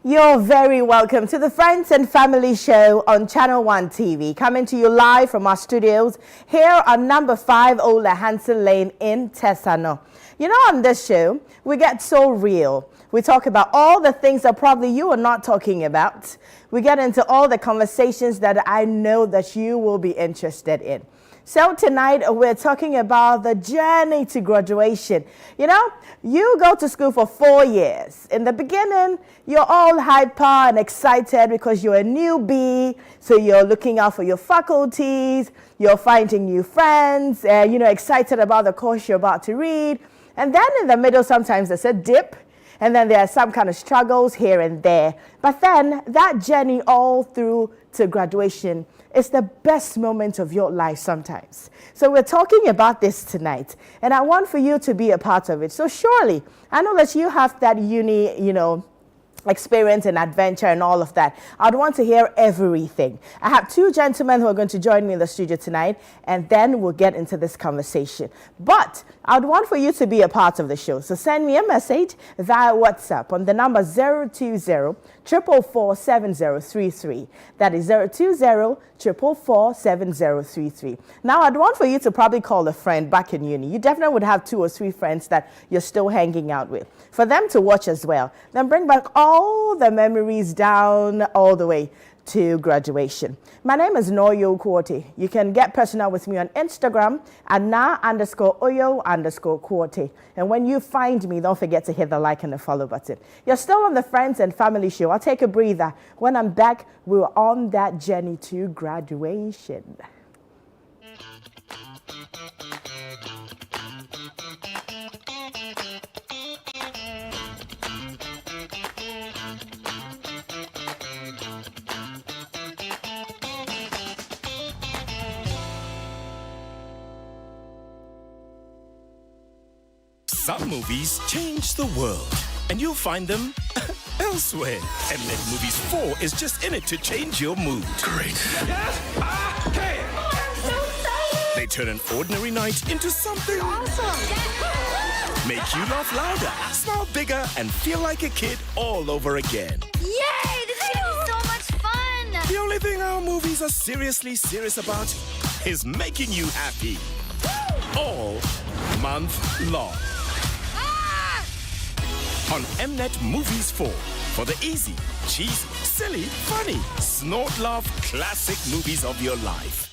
You're very welcome to the Friends and Family Show on Channel One TV, coming to you live from our studios here on number 5 Ola Hansen Lane in Tesano. You know, on this show, we get so real. We talk about all the things that probably you are not talking about. We get into all the conversations that I know that you will be interested in. So tonight we're talking about the journey to graduation. You know, you go to school for 4 years. In the beginning, you're all hyper and excited because you're a newbie. So you're looking out for your faculties, you're finding new friends, excited about the course you're about to read. And then in the middle, sometimes there's a dip. And then there are some kind of struggles here and there. But then that journey all through to graduation is the best moment of your life sometimes. So we're talking about this tonight. And I want for you to be a part of it. So surely, I know that you have that uni, experience and adventure and all of that. I'd want to hear everything. I have 2 gentlemen who are going to join me in the studio tonight, and then we'll get into this conversation. But I'd want for you to be a part of the show. So send me a message via WhatsApp on the number 020-444-7033. That is 020-444-7033. Now, I'd want for you to probably call a friend back in uni. You definitely would have 2 or 3 friends that you're still hanging out with. For them to watch as well. Then bring back all the memories down all the way to graduation. My name is Noyo Kwote. You can get personal with me on Instagram at na_oyo_Kwote. And when you find me, don't forget to hit the like and the follow button. You're still on the Friends and Family Show. I'll take a breather. When I'm back, we're on that journey to graduation. Some movies change the world, and you'll find them elsewhere. Mnet Movies 4 is just in it to change your mood. Great. Yes, I can. Oh, I'm so excited. They turn an ordinary night into something Awesome. make you laugh louder, smile bigger, and feel like a kid all over again. Yay, this is going to be so much fun. The only thing our movies are seriously serious about is making you happy. All month long. On Mnet Movies 4 for the easy, cheesy, silly, funny, snort laugh classic movies of your life.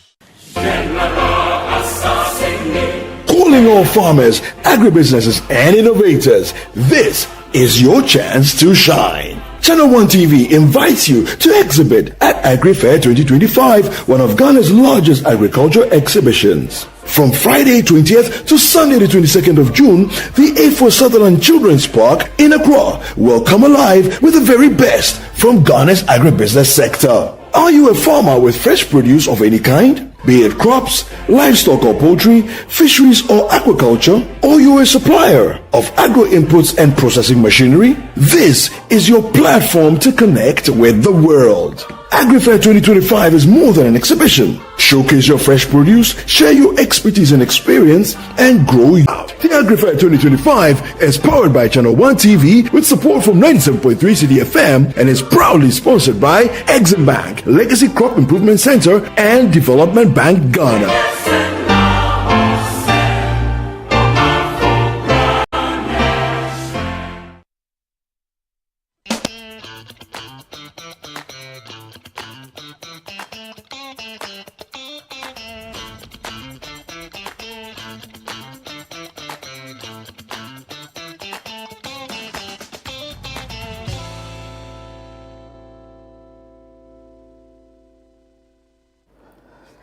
Calling all farmers, agribusinesses, and innovators, this is your chance to shine. Channel One TV invites you to exhibit at AgriFair 2025, one of Ghana's largest agricultural exhibitions. From Friday 20th to Sunday the 22nd of June, the A4 Sutherland Children's Park in Accra will come alive with the very best from Ghana's agribusiness sector. Are you a farmer with fresh produce of any kind? Be it crops, livestock or poultry, fisheries or aquaculture, or you're a supplier of agro inputs and processing machinery? This is your platform to connect with the world. AgriFair 2025 is more than an exhibition. Showcase your fresh produce, share your expertise and experience, and grow out. The AgriFair 2025 is powered by Channel One TV with support from 97.3 CDFM and is proudly sponsored by Exim Bank, Legacy Crop Improvement Center, and Development Bank Ghana.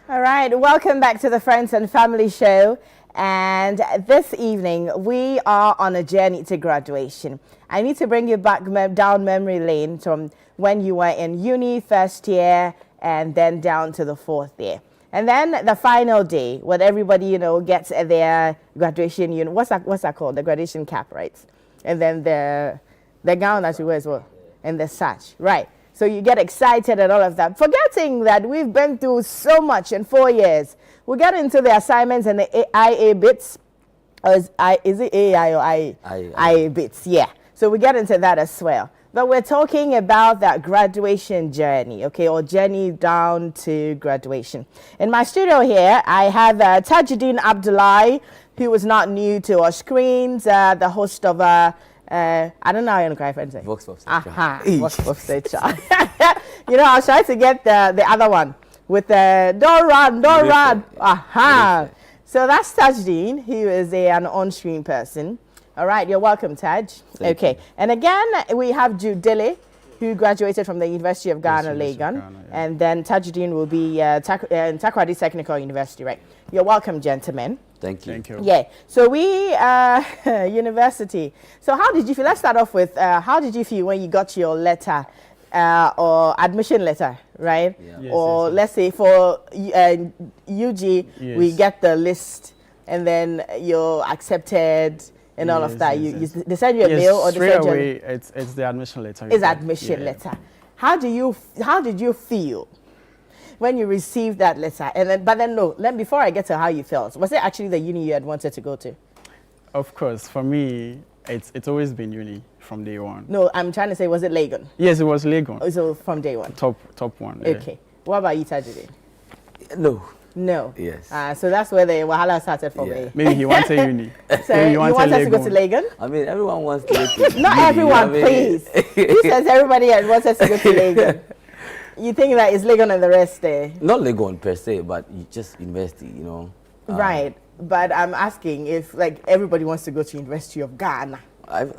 All right, welcome back to the Friends and Family Show. And this evening, we are on a journey to graduation. I need to bring you back down memory lane from when you were in uni first year and then down to the 4th year. And then the final day, when everybody, gets their graduation, what's that called? The graduation cap, right? And then the gown that you wear as well, and the sash, right? So you get excited and all of that, forgetting that we've been through so much in 4 years. We'll get into the assignments and the IA bits. Or is it AI or IA? IA bits, yeah. So we get into that as well. But we're talking about that graduation journey, okay, or journey down to graduation. In my studio here, I have Tajuddin Abdullahi, who was not new to our screens, the host of I don't know how you're going to say. Vox Pop. Aha, Vox Pop Central. You know, I was trying to get the other one with the don't run. Aha. So that's Tajuddin, who is an on-screen person. All right, you're welcome, Taj. Okay, and again, we have Jude Dele, who graduated from the University of Ghana, Legon. And then Tajuddin will be in Takoradi Technical University, right? You're welcome, gentlemen. Thank you. Thank you. Yeah, so we, university. So how did you feel? Let's start off with, how did you feel when you got your letter or admission letter, right? Yeah. Yes, Or yes, let's say for UG, we Yes. get the list and then you're accepted and all of Yes, that. yes, yes. They send you a Yes, mail or they straight send you away, it's the admission letter. it's admission letter. How did you feel when you received that letter? And then before I get to how you felt, was it actually the uni you had wanted to go to? Of course, for me, it's always been uni from day one. No, I'm trying to say, was it Legon? Yes, it was Legon. So from day one. Top one. Yeah. Okay. What about you, Tajuddin? No. No. Yes. So that's where the wahala started for Yeah. me. Maybe he wanted uni. So Maybe you wanted us to go to Legon? I mean, everyone wants to go to Not uni, everyone, you know what I mean? please. Who says everybody wants us to go to Legon? You think that it's Legon and the rest there? Not Legon per se, but you just university, you know. Right. But I'm asking if like everybody wants to go to University of Ghana.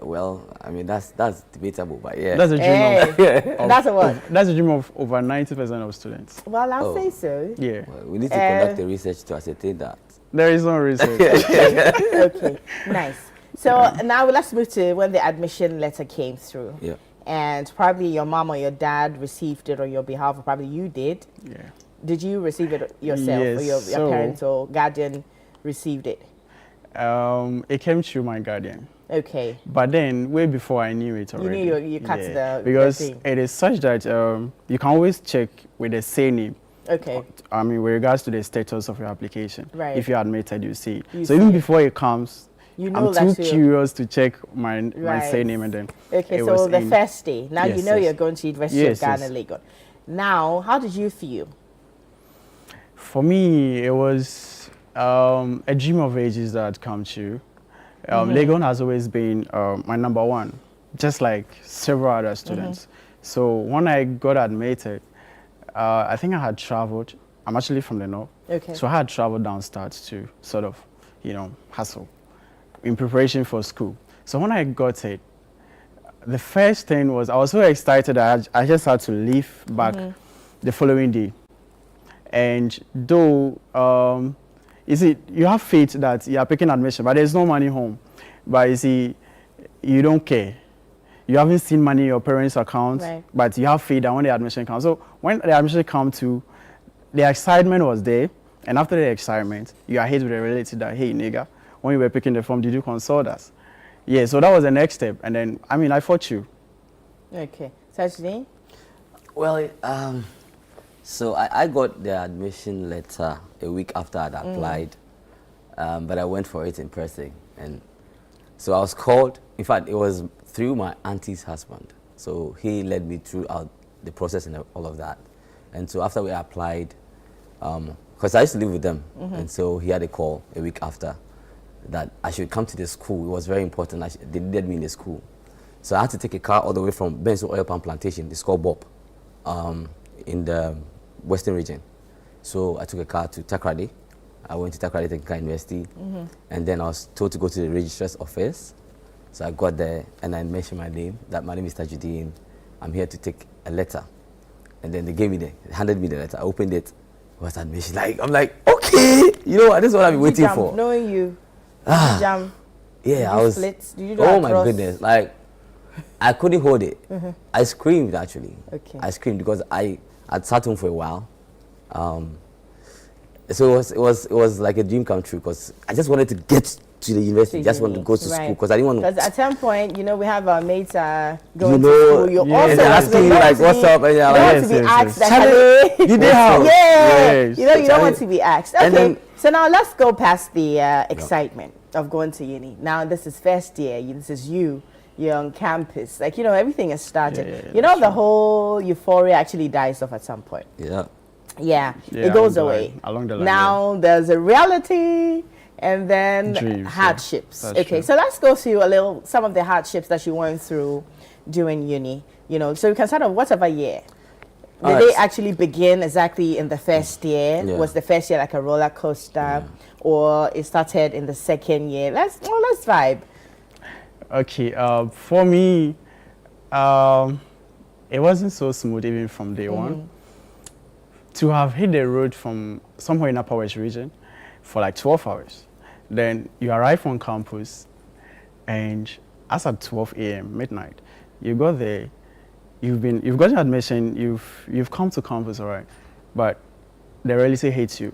Well, I mean, that's debatable, but yeah. That's a dream Hey, of, that's a what? That's a dream of over 90% of students. Well, I'll Oh. say so. Yeah. Well, we need to conduct the research to ascertain that. There is no research. Okay, nice. So now let's move to when the admission letter came through. Yeah. And probably your mom or your dad received it on your behalf, or probably you did. Yeah. Did you receive it yourself, or Yes, your so- parents or guardian received it? It came through my guardian. Okay. But then, way before I knew it You already. knew you cut the because thing. it is such that you can always check with the surname. Okay. I mean, with regards to the status of your application. Right. If you're admitted, you see. You so see even it. before it comes, You know I'm that too you- curious to check my Right. surname and then. Okay, it so was the in. first day, now you Yes, know yes. you're going to University Yes, of Ghana, yes. Legon. Now, how did you feel? For me, it was a dream of ages that had come true. Legon has always been my number one, just like several other students. So when I got admitted, I think I had traveled. I'm actually from the north. Okay. So I had traveled down south to sort of, hustle in preparation for school. So when I got it, the first thing was I was so excited that I just had to leave back the following day. And though, you see, you have faith that you are picking admission, but there's no money home. But you see, you don't care. You haven't seen money in your parents' account, Right. but you have faith that when the admission comes. So when the admission comes to, the excitement was there. And after the excitement, you are hit with a relative that, hey, nigga, when you were picking the form, did you consult us? Yeah, so that was the next step. And then, I fought you. Okay. Saturday? Well, so I got the admission letter a week after I'd applied, but I went for it in person. And so I was called. In fact, it was through my auntie's husband. So he led me throughout the process and all of that. And so after we applied, because I used to live with them, and so he had a call a week after that I should come to the school. It was very important. They needed me in the school. So I had to take a car all the way from Benson Oil Palm Plantation, it's called Bob, in the Western region. So I took a car to Takoradi. I went to Takoradi Technical University, and then I was told to go to the registrar's office. So I got there, and I mentioned my name, that my name is Tajuddin. I'm here to take a letter. And then they handed me the letter. I opened it, it was admission. I'm like, okay, you know what, this is what I've been waiting Jam, for. knowing you. Jam. Yeah, Did I you was. split? Did you do Oh my across? goodness! I couldn't hold it. I screamed actually. Okay. I screamed because I'd sat home for a while. So it was like a dream come true because I just wanted to get to the university. Just wanted to go to school because I didn't want to. Because at some point, we have our mates going You to know, school. You're yeah, also they're asking you, like, what's up? And you're you like, don't want yes, to be yes, asked. yes. That, Did they have? Yeah. Yes. You don't Charlie- want to be asked. Okay. And then- So now let's go past the excitement of going to uni. Now this is first year. This is you you're on campus. Like, you know, everything is started. Yeah, you know, that's the true. whole euphoria actually dies off at some point. Yeah. Yeah, Yeah, it goes along the away. line- along the line, Now there's a reality and then Dreams, yeah. hardships. That's Okay, true. so let's go through some of the hardships that you went through during uni. You know, so we can start off whatever year. Did Alright. they actually begin exactly in the first year? Yeah. Was the first year like a roller coaster, or it started in the second year? Let's vibe. Okay, for me, it wasn't so smooth even from day one. To have hit the road from somewhere in Upper West region for like 12 hours, then you arrive on campus, and as at 12 a.m. midnight, you got there, you've got your admission, you've come to campus, all right, but the reality hates you,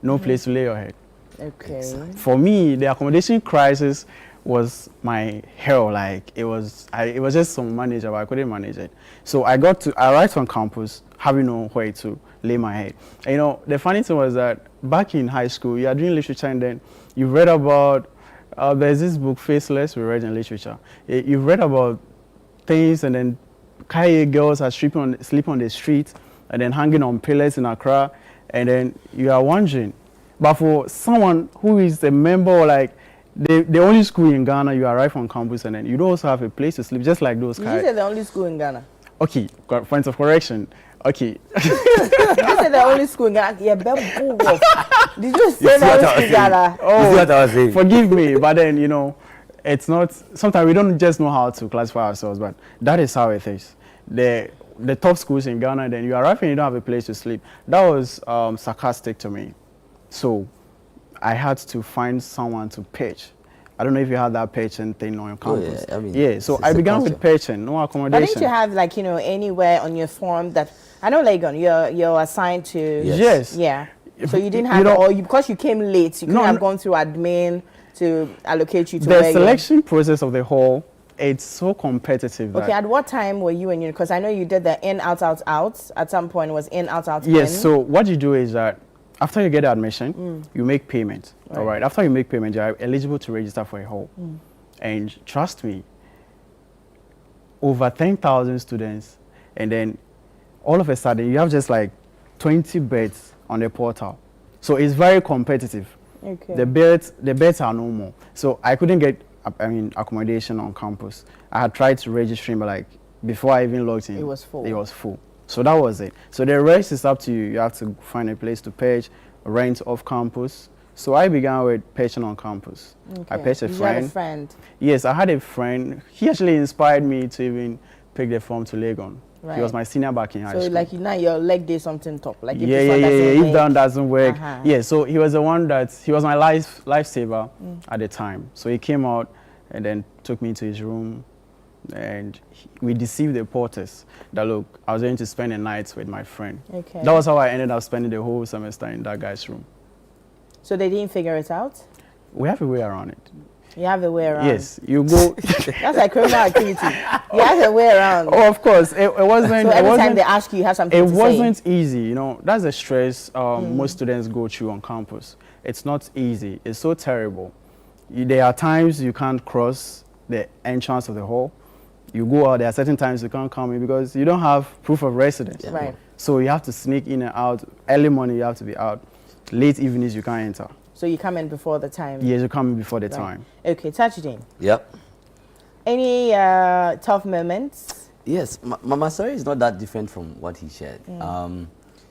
no place to lay your head. Okay. For me, the accommodation crisis was my hell. Like it was just some manager, but I couldn't manage it. So I arrived on campus having no where to lay my head. And, you know, the funny thing was that back in high school, you are doing literature, and then you read about there's this book Faceless we read in literature. You've read about things, and then Kaye girls are sleeping on the street, and then hanging on pillars in Accra, and then you are wondering. But for someone who is a member, or like the only school in Ghana, you arrive on campus and then you don't also have a place to sleep, just like those Did you guys. say the only school in Ghana? Okay, point of correction. Okay, Did you say the only school in Ghana? Yeah, did you say the only school in Ghana? You see what I was saying? forgive me, but then, you know, it's not, sometimes we don't just know how to classify ourselves, but that is how it is. The top schools in Ghana, then you arrive and you don't have a place to sleep. That was sarcastic to me. So I had to find someone to pitch. I don't know if you had that pitching thing on your Oh, campus. yeah, I mean, yeah, so it's I a began with culture. pitching, no But accommodation. didn't you have, like, you know, anywhere on your form that, I know Legon, you're assigned to. Yes. Yeah. So you didn't You have, know- because you came late, you couldn't No, have no. gone through admin to allocate you to The where selection process of the hall, it's so competitive. Okay, that at what time were you in uni? Because I know you did the in, out, out, out. At some point, it was in, out, out, Yes, in. so what you do is that after you get the admission, you make payment. All right. After you make payment, you are eligible to register for a hall. And trust me, over 10,000 students, and then all of a sudden you have just like 20 beds on the portal. So it's very competitive. Okay. The beds are no more. So I couldn't get accommodation on campus. I had tried to register, but like before I even logged in, It was full. It was full. So that was it. So the rest is up to you. You have to find a place to pitch, rent off campus. So I began with pitching on campus. I Okay. pitched a You friend. had a friend. Yes, I had a friend. He actually inspired me to even pick the form to Legon. Right. He was my senior back in high So school. like now your leg did something top. Like if yeah, this yeah, one yeah, doesn't yeah. If work, that doesn't work, Uh-huh. yeah. So he was the one he was my lifesaver at the time. So he came out and then took me to his room, and we deceived the porters that look, I was going to spend a night with my friend. Okay. That was how I ended up spending the whole semester in that guy's room. So they didn't figure it out? We have a way around it. You have a way around. Yes, you go. That's like criminal activity. You have a way around. Oh, of course, it wasn't. So it every time wasn't, they ask you, you have something it to say. wasn't easy, you know. That's the stress most students go through on campus. It's not easy. It's so terrible. There are times you can't cross the entrance of the hall. You go out. There are certain times you can't come in because you don't have proof of residence. Yeah. Right. So you have to sneak in and out. Early morning you have to be out. Late evenings you can't enter. So you come in before the time. Yes, you come in before the Right. time. Okay, Tajudeen. Yep. Any tough moments? Yes, my story is not that different from what he shared.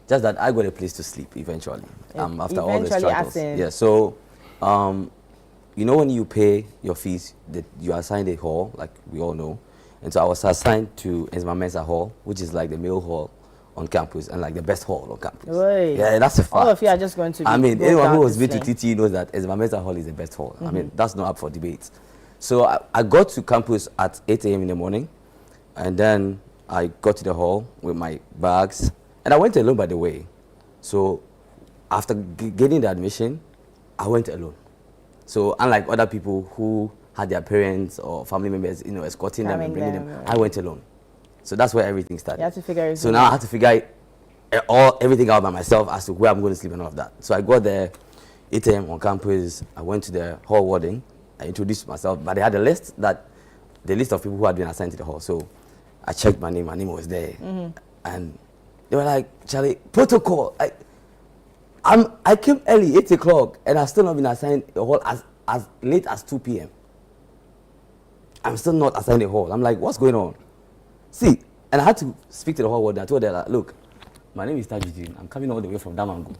Just that I got a place to sleep eventually. After all the Eventually, struggles. as in? Yeah. So, you know, when you pay your fees, that you are assigned a hall, like we all know, and so I was assigned to Esma Mensa Hall, which is like the male hall on campus and like the best hall on campus. Oi. Yeah, that's a fact. All of you are just going to I mean, go anyone down who has this been to lane. TT knows that Esma Mensa Hall is the best hall. I mean, that's not up for debate. So I got to campus at 8 a.m. in the morning, and then I got to the hall with my bags, and I went alone, by the way. So after getting the admission, I went alone. So unlike other people who had their parents or family members, you know, escorting them and Coming bringing them, them, right. I went alone. So that's where everything started. You have to figure it So out. now I had to figure everything out by myself as to where I'm going to sleep and all of that. So I got there, 8 a.m. on campus. I went to the hall warden. I introduced myself, but they had a list that the list of people who had been assigned to the hall. So I checked my name was there. And they were like, Charlie, protocol. I came early, 8 o'clock, and I've still not been assigned a hall as late as 2 p.m. I'm still not assigned a hall. I'm like, what's going on? See, and I had to speak to the hall warden. I told her, like, look, my name is Tajuddin. I'm coming all the way from Damango.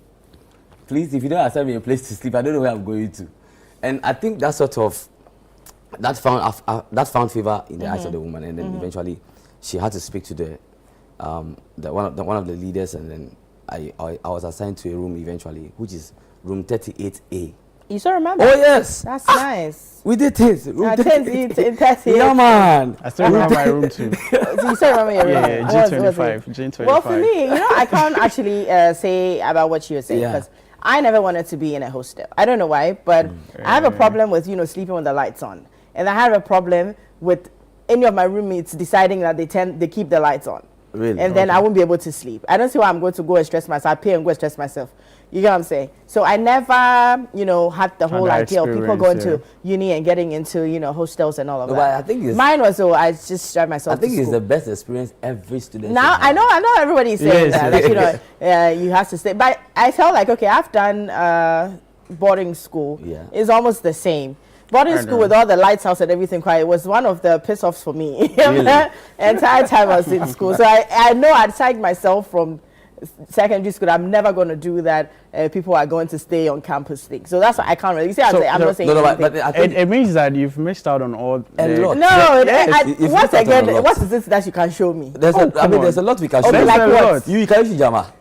Please, if you don't assign me a place to sleep, I don't know where I'm going to. And I think that sort of, that found favor in the eyes of the woman. And then eventually, she had to speak to one of the leaders, and then I was assigned to a room eventually, which is room 38A. You still remember? Oh yes, That's nice. we did things. Room 38. Yeah, man. I still remember my room too. So you still remember your room? Yeah, What was G25. it? G25. Well, for me, I can't actually say about what you were saying, Yeah. because I never wanted to be in a hostel. I don't know why, but I have a problem with, sleeping with the lights on. And I have a problem with any of my roommates deciding that they keep the lights on. Really? And then I won't be able to sleep. I don't see why I'm going to go and stress myself. I pay and go and stress myself. You get what I'm saying? So I never, had the whole that idea of people going experience, to uni and getting into, hostels and all of No, that. but I think it's- Mine was, I just drive myself I think to it's school. the best experience every student. Now should have. I know everybody is saying Yes. that you have to stay, but I felt like, okay, I've done boarding school. Yeah. It's almost the same. Boarding I school know. with all the lights out and everything quiet was one of the piss offs for me. Really? Entire time I was in school, so I know I'd signed myself from secondary school. I'm never going to do that. People are going to stay on campus thing. So that's why I can't really. You see, I'm not saying No, anything. but I think It means that you've missed out on all A the- lot. no, Yes, if you once start on a again, lot. what is it that you can show me? there's Oh, come on. there's a lot we can Okay, show. like a what? lot. You can use Jama.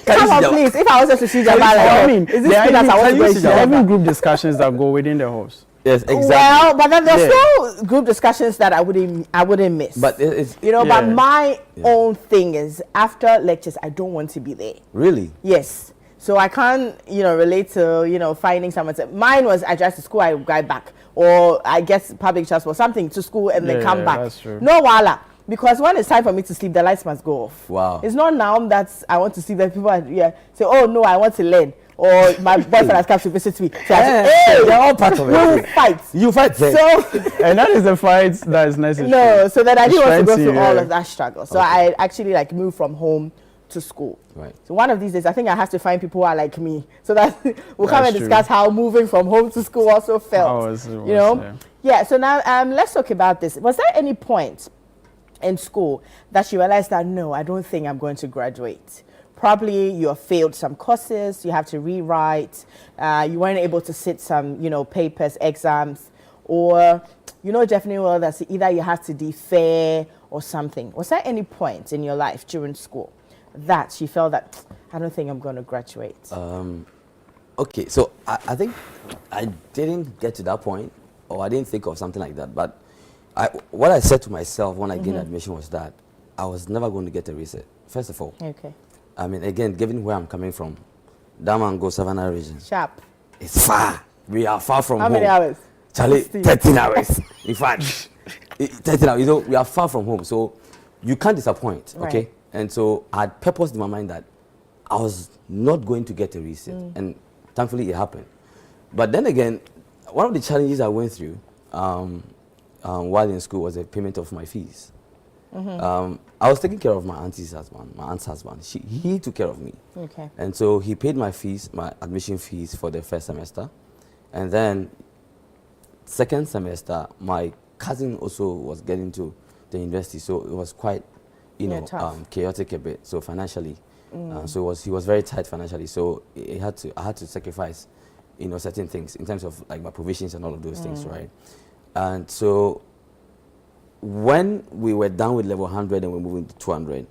Come on, please. If I was just to see Jamal, I like, mean, is this there are thing that I want to even, go and see see there are Jamal? even group discussions that go within the house. Yes, exactly. Well, but then there's Yeah. no group discussions that I wouldn't miss. But it's but Yeah. my own thing is after lectures, I don't want to be there. really. Yes. So I can't, relate to, finding someone. Mine was I drive to school, I drive back. Or I guess public transport, something to school and then Yeah, come back. that's true. No wala. Because when it's time for me to sleep, the lights must go off. Wow. It's not now that I want to see that people say, oh no, I want to learn. Or my boyfriend has come to visit me. So I say, hey, they're all part of we will it. fight. You fight them. So And that is the fight that is necessary. no, so then I didn't want to go Strength through all you, of that struggle. So I actually moved from home to school. Right. So one of these days, I think I have to find people who are like me, so that we'll come and That's discuss how moving from home to school also felt. How was it, Yeah. So now let's talk about this. Was there any point in school that you realized that no, I don't think I'm going to graduate? Probably you have failed some courses, you have to rewrite, you weren't able to sit some, papers, exams, or definitely well that's either you have to defer or something. Was there any point in your life during school that you felt that I don't think I'm going to graduate? Okay, so I think I didn't get to that point, or I didn't think of something like that. But what I said to myself when I gained admission was that I was never going to get a reset. First of all, Okay. I mean, again, given where I'm coming from, Damango, Savannah region, Sharp. it's far. We are far from How home. many hours? Charlie, 16. 13 hours. In fact, 13 hours. We are far from home, so you can't disappoint, okay? Right. And so I had purposed in my mind that I was not going to get a reset, and thankfully it happened. But then again, one of the challenges I went through while in school was the payment of my fees. I was taking care of my aunt's husband. He took care of me. Okay. And so he paid my fees, my admission fees for the first semester. And then second semester, my cousin also was getting to the university. So it was quite, tough. chaotic a bit. So financially, so he was very tight financially. So I had to sacrifice, certain things in terms of like my provisions and all of those things, right? And so when we were done with level 100 and we're moving to 200,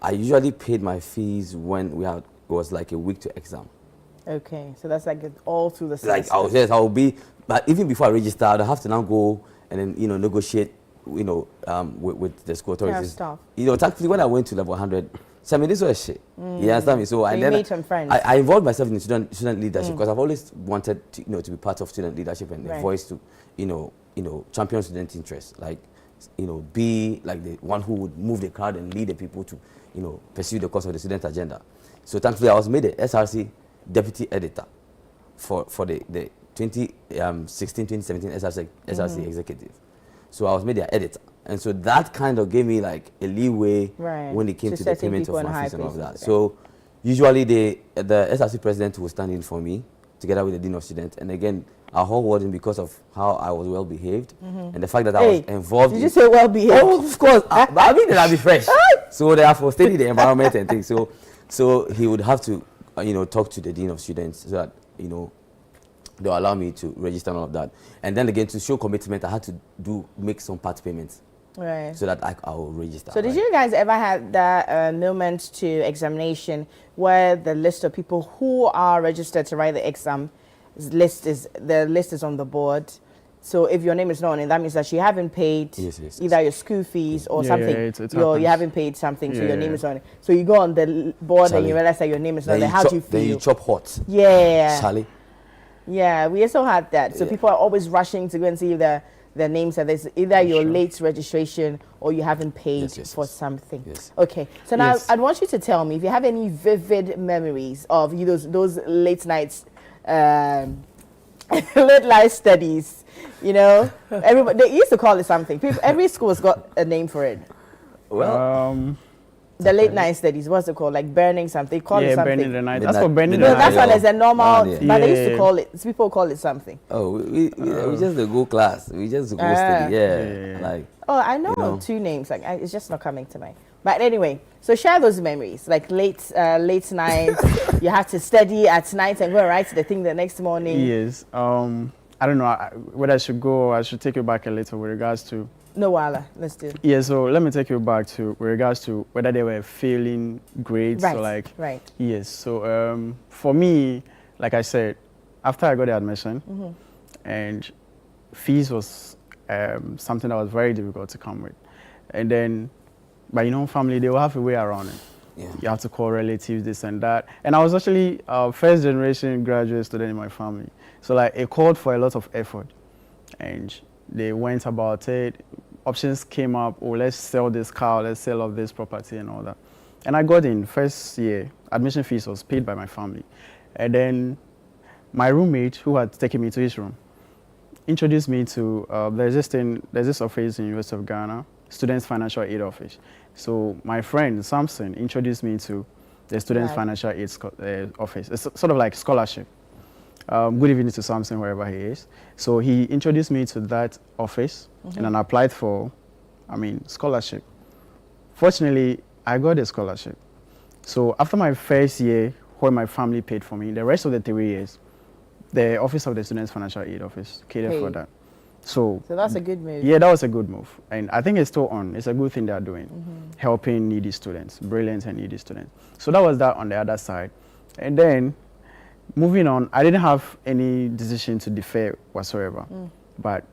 I usually paid my fees when it was like a week to exam. Okay, so that's like all through the Like semester. I'll be, but even before I register, I'd have to now go and then negotiate, with the school authorities. stuff. Thankfully when I went to level 100, so I mean this was shit. You understand me? So you then made some friends. I involved myself in student leadership because I've always wanted to to be part of student leadership and a Right. voice to champion student interests. Like be like the one who would move the crowd and lead the people to pursue the cause of the student agenda. So thankfully I was made the SRC deputy editor for the 2016-2017 SRC executive. So I was made their editor. And so that kind of gave me like a leeway Right. when it came To to the setting payment people of in my high fees and all of that. places, So usually the SRC president will stand in for me together with the dean of students. And again, our whole warden, because of how I was well behaved and the fact that I was involved Did in you say well behaved? Oh, of course. I mean, I'll be fresh. So therefore, study the environment and things. So he would have to, talk to the dean of students so that, they'll allow me to register and all of that. And then again, to show commitment, I had to make some part payments Right. so that I will register. So did right? you guys ever have that moment to examination where the list of people who are registered to write the exam list is on the board? So if your name is not on it, that means that you haven't paid Yes. either your school fees or Yeah, something. yeah, it you happens. haven't paid something, so your name Yeah. is on it. So you go on the board and Charlie. you realize that your name is not Then there. you How chop, do you Then you feel? chop hot. Yeah. Charlie. Yeah, we also had that. So Yeah. people are always rushing to go and see if their names are there. So either your Sure. late registration or you haven't paid Yes, for yes. something. Yes. Okay. So now Yes. I'd want you to tell me if you have any vivid memories of those late nights, late night studies. Everybody they used to call it something. Every school has got a name for it. Well, The late night studies. What's it called? Like burning something. They call it Yeah, something. burning the night. Midnight- That's for burning midnight the No, that's night. one is a normal. Yeah. But they used to Yeah. call it. People call it something. we just go class. We just go Ah. study. Yeah. Yeah. Like, Oh, I know, You know. two names. Like it's just not coming to mind. But anyway, so share those memories. Like late nights, you have to study at night and go and write the thing the next morning. Yes. I don't know whether I should go or I should take you back a little with regards to. No, wala. Let's do. Yeah, so let me take you back to with regards to whether they were failing grades Right. or like. Right. Yes. So for me, like I said, after I got the admission, and fees was something that was very difficult to come with, and then, but family they will have a way around it. yeah. You have to call relatives, this and that. And I was actually first generation graduate student in my family. So like it called for a lot of effort. And they went about it. Options came up, oh, let's sell this car, let's sell off this property and all that. And I got in first year, admission fees was paid by my family. And then my roommate, who had taken me to his room, introduced me to, there's this office in University of Ghana, Students Financial Aid Office. So my friend, Samson, introduced me to the Students Right. Financial Aid Office. It's sort of like scholarship. Good evening to Samson, wherever he is. So he introduced me to that office and then I applied for, scholarship. Fortunately, I got a scholarship. So after my first year, where my family paid for me, the rest of the 3 years, the Office of the Students Financial Aid Office catered for Paid. that. So that's a good move. yeah, that was a good move. And I think it's still on. It's a good thing they're doing, helping needy students, brilliant and needy students. So that was that on the other side. And then moving on, I didn't have any decision to defer whatsoever. But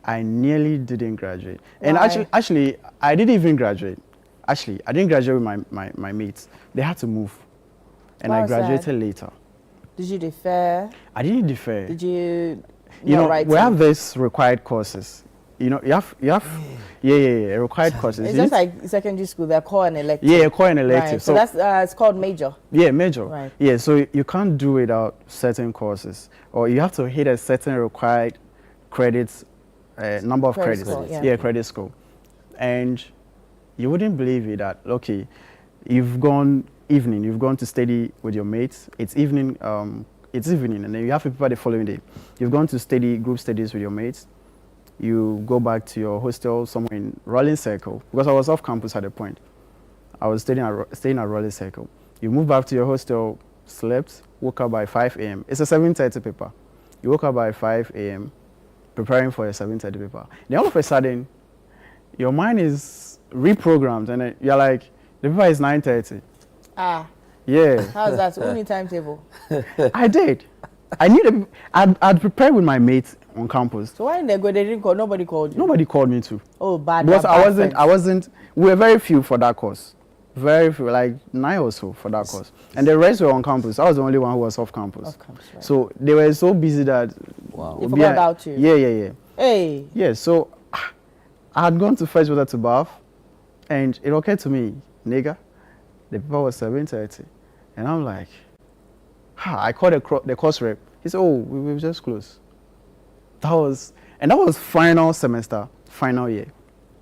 I nearly didn't graduate. And Why? actually, I didn't even graduate. Actually, I didn't graduate with my mates. They had to move. And Why I was that? graduated later. Did you defer? I didn't defer. Did you? You not know, write we it? have this required courses. You have required courses. It's You just need- like secondary school. They're called an elective. yeah, core and elective. Right. So that's it's called major. yeah, major. Right. Yeah, so you can't do without certain courses, or you have to hit a certain required credits, number of Credit credits. score, yeah. Credit score, and you wouldn't believe it that okay, you've gone to study with your mates. It's evening, and then you have people the following day. You've gone to study group studies with your mates. You go back to your hostel somewhere in Rolling Circle, because I was off campus at the point. I was staying at Rolling Circle. You move back to your hostel, slept, woke up by 5 a.m. It's a 7:30 paper. You woke up by 5 a.m. preparing for a 7:30 paper. Then all of a sudden, your mind is reprogrammed, and then you're like, the paper is 9:30. Ah, Yeah, how's that? Only timetable. I did. I knew I'd prepared with my mates on campus. So why didn't they go? They didn't call. Nobody called you. Nobody called me to. Oh, bad. Because bad I friends. wasn't, we were very few for that course. Very few, like 9 or so for that course. And the rest were on campus. I was the only one who was off campus. Off campus, right. So they were so busy that. Wow. They forgot about you. Yeah. Hey. Yeah, so I had gone to Fresh Water to bath, and it occurred to me, nigga, the paper was 7:30. And I'm like, I called the course rep. He said, oh, we've just closed. That was, And that was final semester, final year.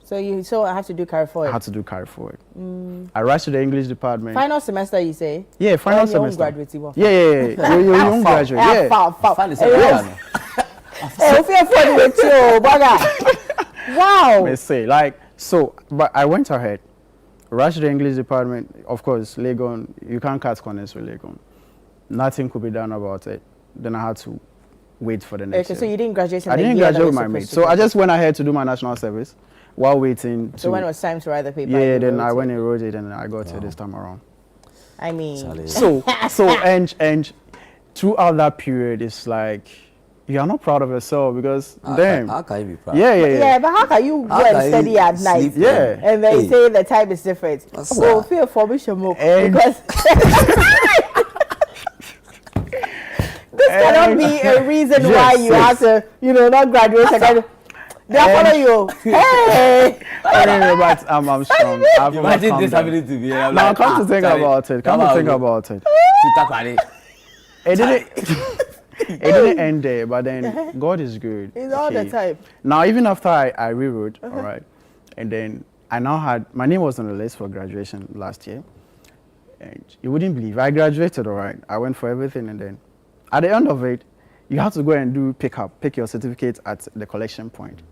So I have to do carry I forward. had to do carry forward. I rushed to the English department. Final semester, you say? Yeah, final When you're semester. graduate, you Yeah. You're young graduate. Yeah. Fun is a real, no? Hey, if you're for with you, bugger. Wow. Let's say, like, so, but I went ahead, rushed to the English department. Of course, Legon, you can't cut corners with Legon. Nothing could be done about it. Then I had to wait for the next Okay, year. so you didn't graduate in I the didn't year that graduate with was my mate. supposed to So I be. just went ahead to do my national service while waiting to. So when it was time to write the paper, yeah, you then wrote I it. went and wrote it and I got it this time around. I mean, Charlie. So and throughout that period, it's like you are not proud of yourself because damn. How can you be proud? Yeah. but how can you go How and can study you at night? sleep Yeah. And then Hey. say the time is different. What's So that? feel for me, Shamo, And- because this cannot be a reason why you have to, not graduate. Again. They are follow you. Hey, Anyway, but I'm strong. I've Imagine overcome this them. happening to me. I'm Now like, come to think Charlie, about it. Come to think about it. It didn't. It didn't end there, but then God is good. it's all the okay? time. Now, even after I rewrote, all right, and then I now had my name was on the list for graduation last year, and you wouldn't believe I graduated, all right. I went for everything, and then at the end of it, you have to go and do pick your certificate at the collection point.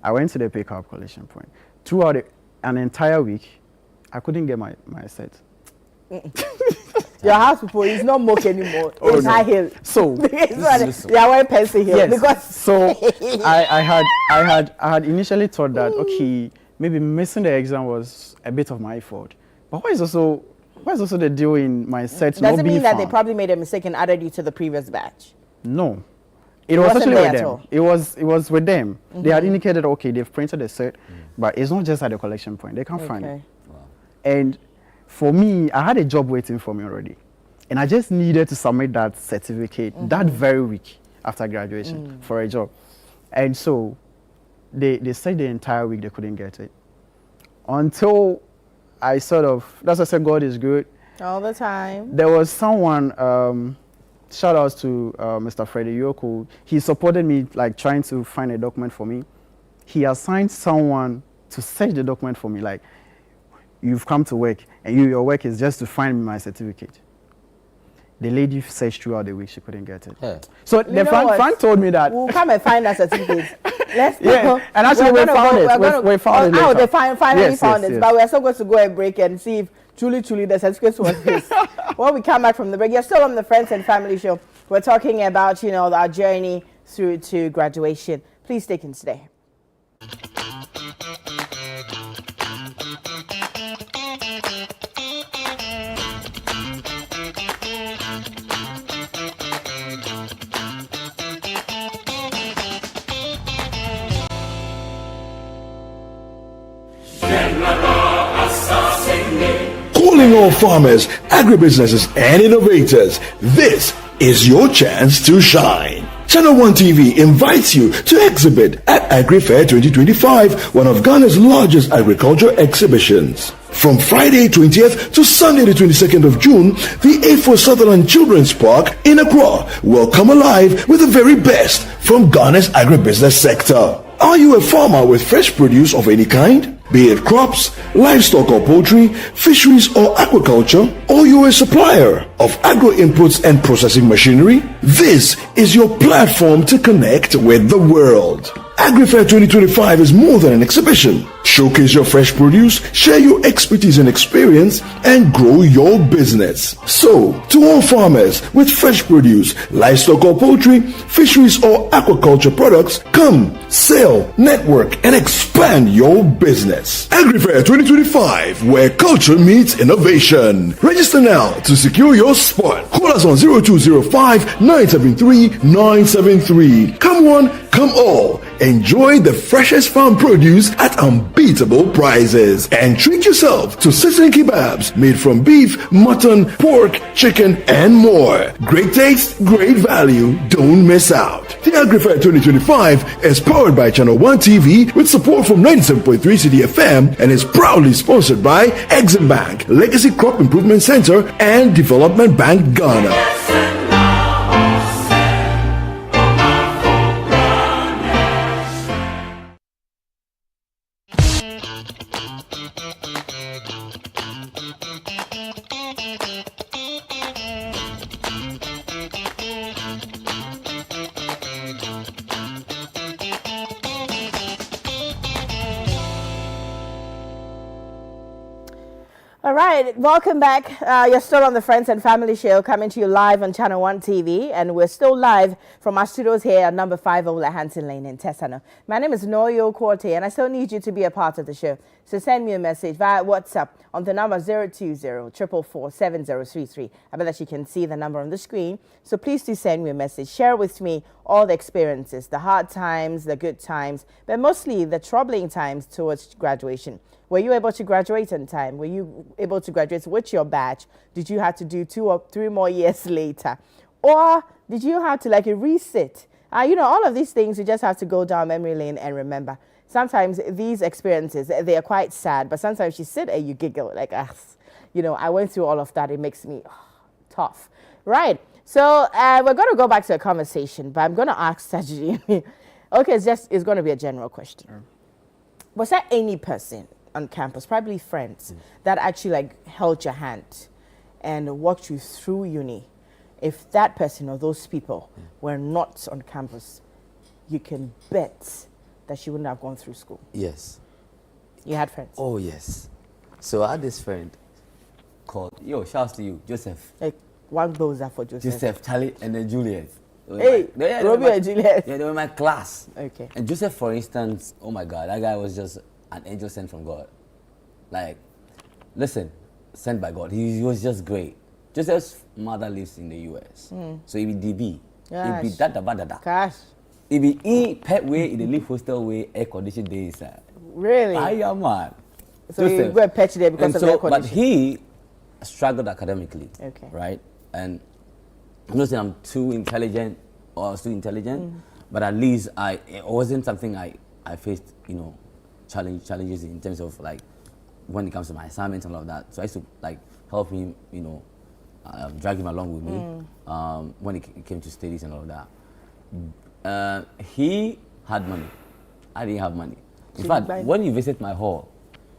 I went to the pickup collection point. Throughout an entire week, I couldn't get my set. Your house people is not mock anymore. It's no. high hill. So They are wearing pencil hill yes. because So I had initially thought that okay, maybe missing the exam was a bit of my fault. But why is also the deal in my set does not it being mean that they found? probably made a mistake and added you to the previous batch? No. It was wasn't actually there with at them. all? It was with them. They had indicated okay, they've printed the set, but it's not just at the collection point. They can't find it. Okay. And for me, I had a job waiting for me already. And I just needed to submit that certificate that very week after graduation for a job. And so they said the entire week they couldn't get it. Until I that's why I said God is good. All the time. There was someone, shout outs to Mr. Freddie Yoko. He supported me like trying to find a document for me. He assigned someone to search the document for me, like, you've come to work and your work is just to find me my certificate. The lady searched throughout the week, she couldn't get it. Yeah. So You know what? Frank told me that. We'll come and find our certificate. Let's Yeah, go. and actually We're we gonna found go- it. we're gonna- We found it Oh, later. they finally Yes, found yes, it. yes. But we're still going to go and break and see if truly the certificate was his. When we come back from the break, you're still on the Friends and Family Show. We're talking about, our journey through to graduation. Please stay tuned today. Calling all farmers, agribusinesses, and innovators, this is your chance to shine. Channel One TV invites you to exhibit at AgriFair 2025, one of Ghana's largest agriculture exhibitions. From Friday 20th to Sunday the 22nd of June, the A4 Sutherland Children's Park in Accra will come alive with the very best from Ghana's agribusiness sector. Are you a farmer with fresh produce of any kind? Be it crops, livestock or poultry, fisheries or aquaculture, or you're a supplier of agro inputs and processing machinery? This is your platform to connect with the world. AgriFair 2025 is more than an exhibition. Showcase your fresh produce, share your expertise and experience, and grow your business. So, to all farmers with fresh produce, livestock or poultry, fisheries or aquaculture products, come, sell, network, and expand your business. AgriFair 2025, where culture meets innovation. Register now to secure your spot. Call us on 0205 973 973. Come one, come all. Enjoy the freshest farm produce at unbeatable prices. And treat yourself to sizzling kebabs made from beef, mutton, pork, chicken, and more. Great taste, great value. Don't miss out. The AgriFair 2025 is powered by Channel One TV with support from 97.3 CDFM and is proudly sponsored by Exim Bank, Legacy Crop Improvement Center, and Development Bank Ghana. All right, welcome back. You're still on the Friends and Family Show, coming to you live on Channel 1 TV, and we're still live from our studios here at number 5 Ola Hansen Lane in Tesano. My name is Noyo Korte, and I still need you to be a part of the show. So send me a message via WhatsApp on the number 020-444-7033. I bet that you can see the number on the screen. So please do send me a message. Share with me all the experiences, the hard times, the good times, but mostly the troubling times towards graduation. Were you able to graduate on time? Were you able to graduate with your badge? Did you have to do 2 or 3 more years later? Or did you have to like a resit? You know, all of these things, you just have to go down memory lane and remember. Sometimes these experiences, they are quite sad, but sometimes you sit and you giggle like, you know, I went through all of that. It makes me tough. Right. So we're going to go back to a conversation, but I'm going to ask Sajidi. Okay, it's going to be a general question. Was there any person on campus, probably friends, that actually like held your hand and walked you through uni? If that person or those people were not on campus, you can bet that she wouldn't have gone through school. Yes. You had friends? Oh, yes. So I had this friend called, shouts to you, Joseph. Like one goes up for Joseph. Joseph, Charlie, and then Juliet. Hey, Romeo and Juliet. Yeah, they were in my class. Okay. And Joseph, for instance, oh my God, that guy was just an angel sent from God. Like, listen, sent by God. He was just great. Joseph's mother lives in the US. So he be DB. He be da. Gosh. He be in pet way, in the live hostel way, air conditioned days. Really? I am man. So you go and patch there because of the air conditioning. But he struggled academically. Okay. Right? And I'm not saying I'm too intelligent or I was too intelligent, but at least it wasn't something I faced, you know, challenges in terms of like when it comes to my assignments and all of that. So I used to like help him, you know, drag him along with me when it came to studies and all of that. He had money. I didn't have money. In fact, when you visit my hall,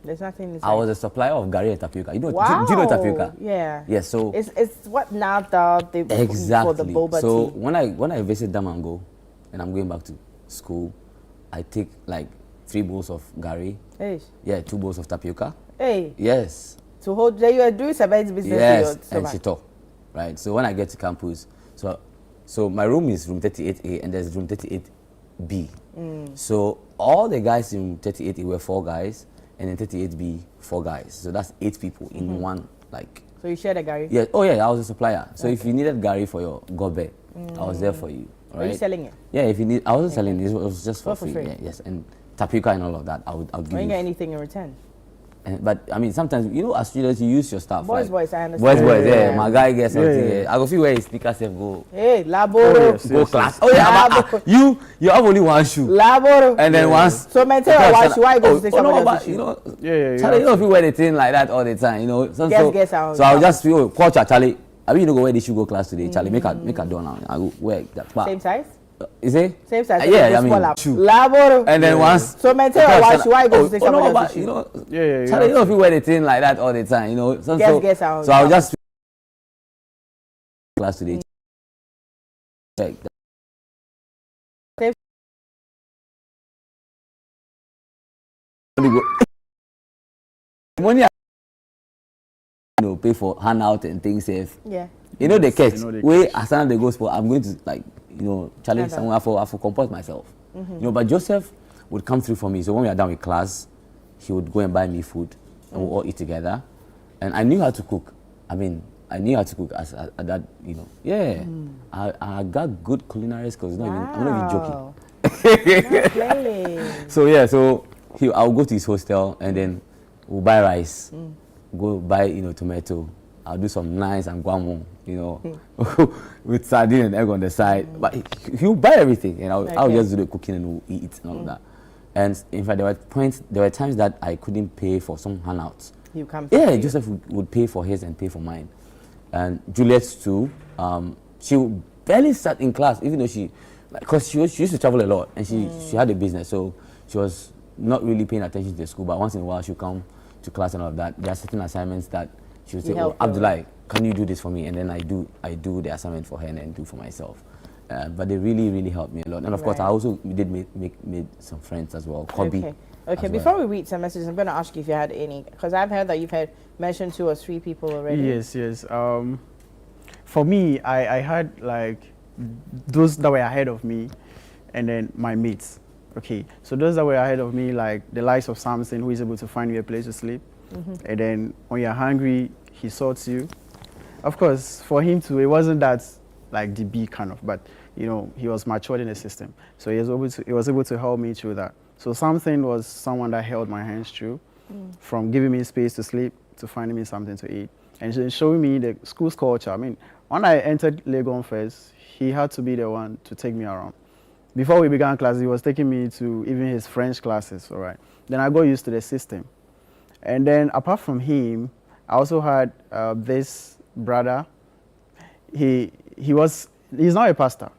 there's nothing inside. I was a supplier of Gary and tapioca. You know, wow. do you know tapioca? Yeah. Yes. So it's what now the exactly. for the boba So tea. when I visit Damango, and I'm going back to school, I take like 3 bowls of Gary. Hey. Yeah, 2 bowls of tapioca. Hey. Yes. To hold there, you are doing some business. Yes, and Chito. Right. So when I get to campus, so my room is room 38A and there's room 38B. So all the guys in 38A were 4 guys, and in 38B 4 guys. So that's 8 people in one like. So you shared a Gary? Yeah. Oh yeah, I was a supplier. So if you needed Gary for your gobe, I was there for you. Right? Are you selling it? Yeah. If you need, I wasn't selling it. It was just for free. free. Yeah, yes, and tapioca and all of that. I would give You you. get anything in return? But I mean, sometimes you know, as students, you use your stuff. Boys, I understand. Boys, Yeah. yeah. My guy gets something. I go feel where his speaker self go. Hey, laboro. Go class. Oh yeah, but, you have only one shoe. Laboro. And then once. So maintain one shoe. Why go to take someone else's shoe? You know, Yeah. Charlie, you don't feel wear the thing like that all the time. You know. So I'll just feel culture, Charlie. I mean, you know, go where they should go class today. Charlie, make a door now. I go wear that. Same size. Is it? Same size. Yeah, I mean, shoe. Laboro. And then once. So maintain one shoe. Why go to take someone else's shoe? You know. Yeah. Charlie, you don't feel wear the thing like that all the time. You know. So I'll just class today. Check. Money, you know, pay for handout and things safe. Yeah. You know the catch. You know the Where as soon as they go sport, I'm going to like, you know, challenge Handout. someone for compose myself. You know, but Joseph would come through for me. So when we are done with class, he would go and buy me food and we'll all eat together. And I knew how to cook. I mean, I knew how to cook at that, you know. Yeah. I got good culinary skills. I'm not even joking. So yeah, so I'll go to his hostel and then we'll buy rice, go buy, you know, tomato. I'll do some nice and guamo, you know, with sardine and egg on the side. But he'll buy everything, and I'll just do the cooking and we'll eat and all that. And in fact, there were times that I couldn't pay for some handouts. You come. Yeah, Joseph would pay for his and pay for mine. And Juliet too. She would barely sat in class, even though because she used to travel a lot and she had a business, so she was not really paying attention to the school. But once in a while, she'll come to class and all of that. There are certain assignments that she would say, "Oh, Abdullah, can you do this for me?" And then I do the assignment for her and then do for myself. But they really, really helped me a lot. And of course, I Right. also did made some friends as well. Kobe. Okay. Okay. as Before well. we read some messages, I'm going to ask you if you had any, because I've heard that you've had mentioned 2 or 3 people already. Yes, yes. For me, I had like those that were ahead of me, and then my mates. Okay, so those that were ahead of me, like the likes of Samson, who is able to find you a place to sleep, and then when you're hungry, he sorts you. Of course, for him too, it wasn't that like the big kind of, but you know, he was matured in the system, so he was able to help me through that. So Samson was someone that held my hands through, from giving me space to sleep to finding me something to eat, and showing me the school's culture. I mean, when I entered Legon first, he had to be the one to take me around. Before we began class, he was taking me to even his French classes, all right. Then I got used to the system. And then apart from him, I also had this brother. He's not a pastor,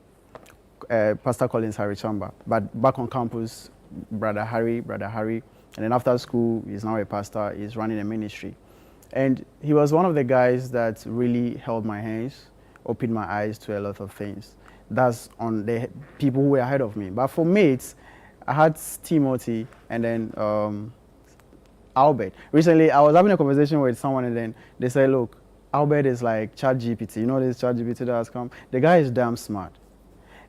Pastor Collins Harry Chamba, but back on campus, Brother Harry. And then after school, he's now a pastor, he's running a ministry. And he was one of the guys that really held my hands, opened my eyes to a lot of things. That's on the people who were ahead of me. But for mates, I had Timothy and then Albert. Recently, I was having a conversation with someone and then they said, look, Albert is like ChatGPT. You know this ChatGPT that has come? The guy is damn smart.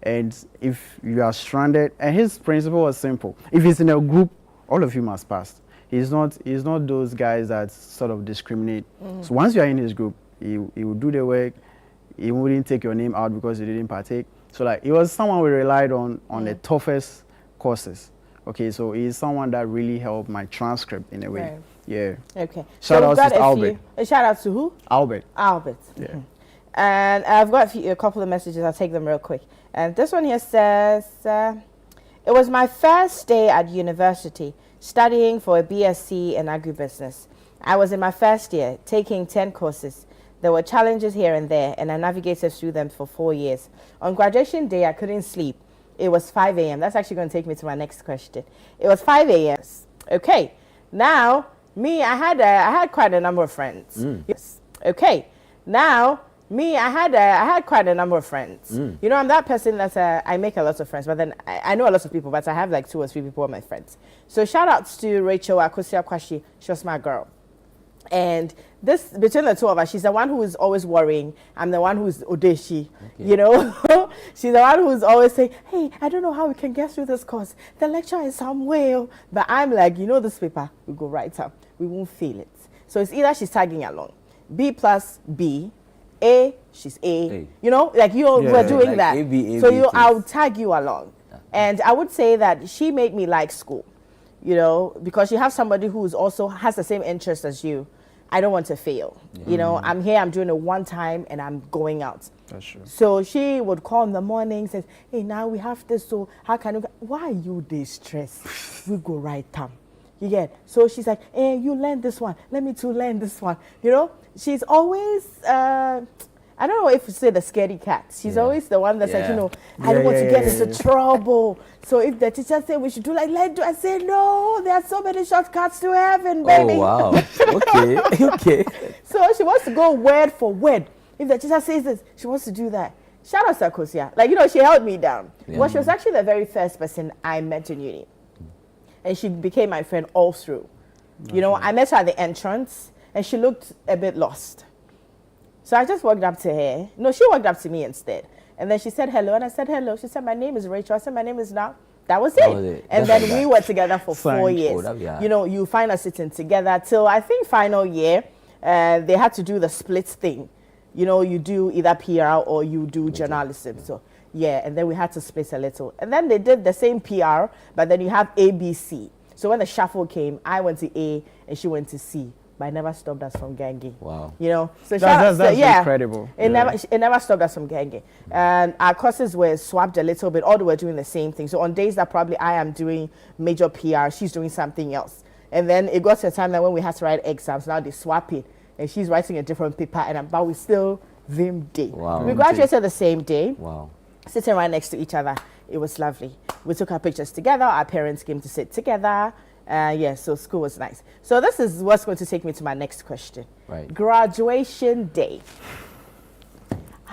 And if you are stranded, and his principle was simple. If he's in a group, all of you must pass. He's not those guys that sort of discriminate. So once you are in his group, he will do the work. He wouldn't take your name out because you didn't partake. So like, it was someone we relied on the toughest courses. Okay, so he's someone that really helped my transcript in a way. Right. Yeah. Okay. Shout out we've got to Albert. A shout out to who? Albert. Albert. Yeah. Mhm. And I've got a couple of messages. I'll take them real quick. And this one here says, it was my first day at university studying for a BSc in agribusiness. I was in my first year taking 10 courses. There were challenges here and there, and I navigated through them for 4 years. On graduation day, I couldn't sleep. It was 5 a.m. That's actually going to take me to my next question. It was 5 a.m. Okay. Now, me, I had quite a number of friends. Yes. Okay. Now, me, I had quite a number of friends. You know, I'm that person that I make a lot of friends, but then I know a lot of people, but I have like 2 or 3 people who are my friends. So shout outs to Rachel Akosia Kwashi. She was my girl. And this, between the two of us, she's the one who is always worrying. I'm the one who's odeshi, you know. She's the one who's always saying, hey, I don't know how we can get through this course. The lecture is somewhere. But I'm like, you know this paper, we go right up. We won't fail it. So it's either she's tagging along. B plus B, A, she's A. You know, like we're doing like that. A, B, So I'll please. tag you along. And I would say that she made me like school. You know, because you have somebody who's also has the same interest as you. I don't want to fail. You know, I'm here, I'm doing it one time, and I'm going out. That's true. So she would call in the morning, says, hey, now we have this, so how can you, why are you this stressed? We go right time. You get, so she's like, hey, you learn this one, let me too learn this one. You know, she's always, I don't know if you say the scaredy cat. She's always the one that's like, you know, I don't want to get into trouble. So if the teacher say we should do like, let's do, I say, no, there are so many shortcuts to heaven, baby. Oh, wow. Okay. Okay. So she wants to go word for word. If the teacher says this, she wants to do that. Shout out to Akosia. Like, you know, she held me down. Well, she was actually the very first person I met in uni. And she became my friend all through. You know, I met her at the entrance, and she looked a bit lost. So I just walked up to her. No, she walked up to me instead. And then she said hello, and I said hello. She said, my name is Rachel. I said, my name is Now. That was it. And Just then like we that. were together for 4 years. yeah. You know, you find us sitting together till I think final year, they had to do the split thing. You know, you do either PR or you do journalism. So yeah, and then we had to split a little. And then they did the same PR, but then you have ABC. So when the shuffle came, I went to A and she went to C. But it never stopped us from ganging. Wow. You know, so That's yeah, incredible. It never stopped us from ganging. And our courses were swapped a little bit, although we're doing the same thing. So on days that probably I am doing major PR, she's doing something else. And then it got to a time that when we had to write exams, now they swap it, and she's writing a different paper, but we still Vim day. Wow. We graduated the same day. Wow. Sitting right next to each other. It was lovely. We took our pictures together. Our parents came to sit together. Yeah, so school was nice. So this is what's going to take me to my next question. Right. Graduation day.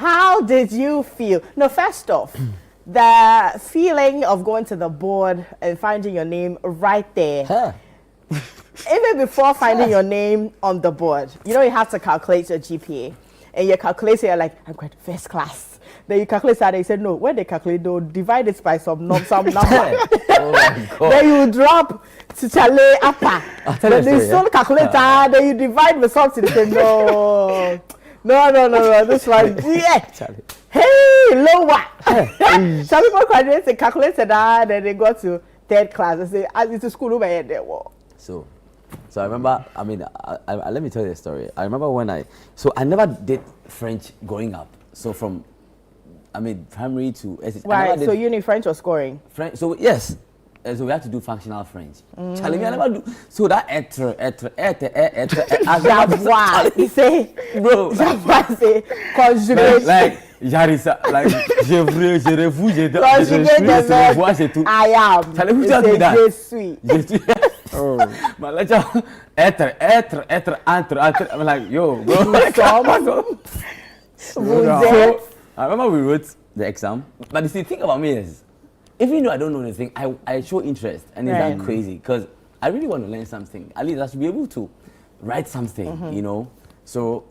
How did you feel? No, first off, the feeling of going to the board and finding your name right there. Huh. Even before finding your name on the board, you know, you have to calculate your GPA. And you calculate, you're like, I'm going to first class. Then you calculate that, they said, no, when they calculate, they'll divide it by some number. Oh my God. Then you drop to Chale Upper. tell Then you a you story, still calculate that, then you divide with something. They say, no, this one, yeah. Hey, lower. Some people graduate, they calculated that, then they go to third class. They say, it's a school over here. So I remember, I mean, let me tell you a story. I remember when I never did French growing up. So from, primary to SH. Right, so uni French was scoring. French, so yes. So we had to do functional French. Charlie, I never do. So that Javois, you say, bro, Javois, say, conjugation. like, Jarissa, like, je refuse, je Conjugate the verb, c'est tout. I am. Charlie, who It's taught me a that? je suis. My lecture, être, entre. I'm like, yo, bro. Vous êtes. So, I remember we wrote the exam, but the thing about me is, even though I don't know anything, I show interest, and it's Right. that crazy because I really want to learn something. At least I should be able to write something, you know. So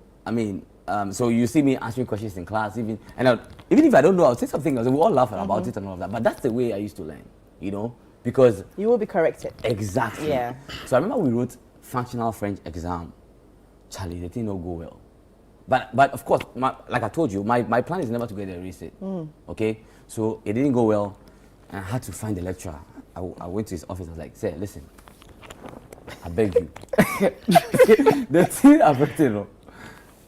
so you see me answering questions in class, even if I don't know, I'll say something else. We all laugh about it and all of that. But that's the way I used to learn, you know, because You will be corrected. exactly. Yeah. So I remember we wrote functional French exam. Charlie, the thing don't go well. But of course, like I told you, my plan is never to get a receipt. Okay, so it didn't go well. I had to find the lecturer. I went to his office. I was like, "Sir, listen, I beg you." The thing about it, you know,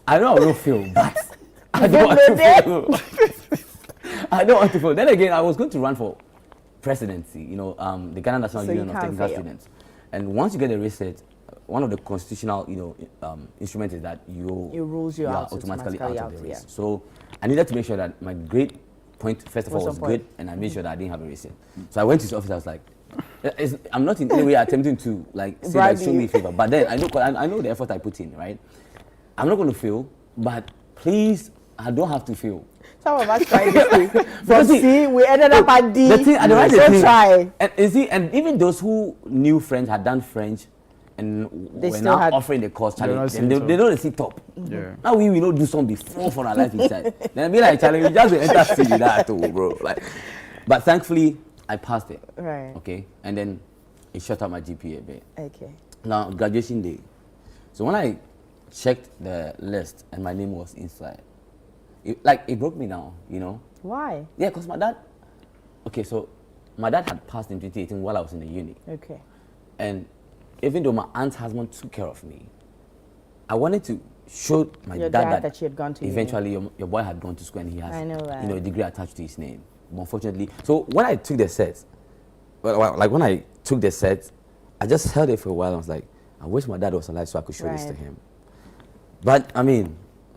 I know I will fail, but I don't want to fail. I don't want to fail. Then again, I was going to run for presidency. You know, the Ghana National So you Union of can't Technical fail. Students. And once you get a receipt, one of the constitutional, instruments is that It rules you are out automatically out of the yeah. race. So I needed to make sure that my grade point, first of all, Was was on point. good, and I made sure that I didn't have a receipt. So I went to his office. I was like, I'm not in any way attempting to say Bribe like show you. me a favor, but then I know the effort I put in, right? I'm not going to fail, but please, I don't have to fail. Some of us tried this thing. But Because see, we ended up at D. The thing, I don't like the So thing. try. And you see, and even those who knew French, had done French, and They were still now had- offering the course, They're Charlie, not and they seeing don't see top. Yeah. Now we know do something before for our life inside. Then be like, Charlie, we just enter city that too, bro. Like, but thankfully, I passed it. Right. Okay, and then it shut up my GPA a bit. Okay. Now graduation day. So when I checked the list and my name was inside, it broke me down, you know. Why? Yeah, because my dad. Okay, so my dad had passed in 2018 while I was in the uni, Okay. and even though my aunt's husband took care of me, I wanted to show my Your dad, dad that you had gone to uni. eventually your boy had gone to school and he has I know that. a degree attached to his name. But unfortunately, so when I took the set, when I took the set, I just held it for a while. I was like, I wish my dad was alive so I could show this to Right. him. But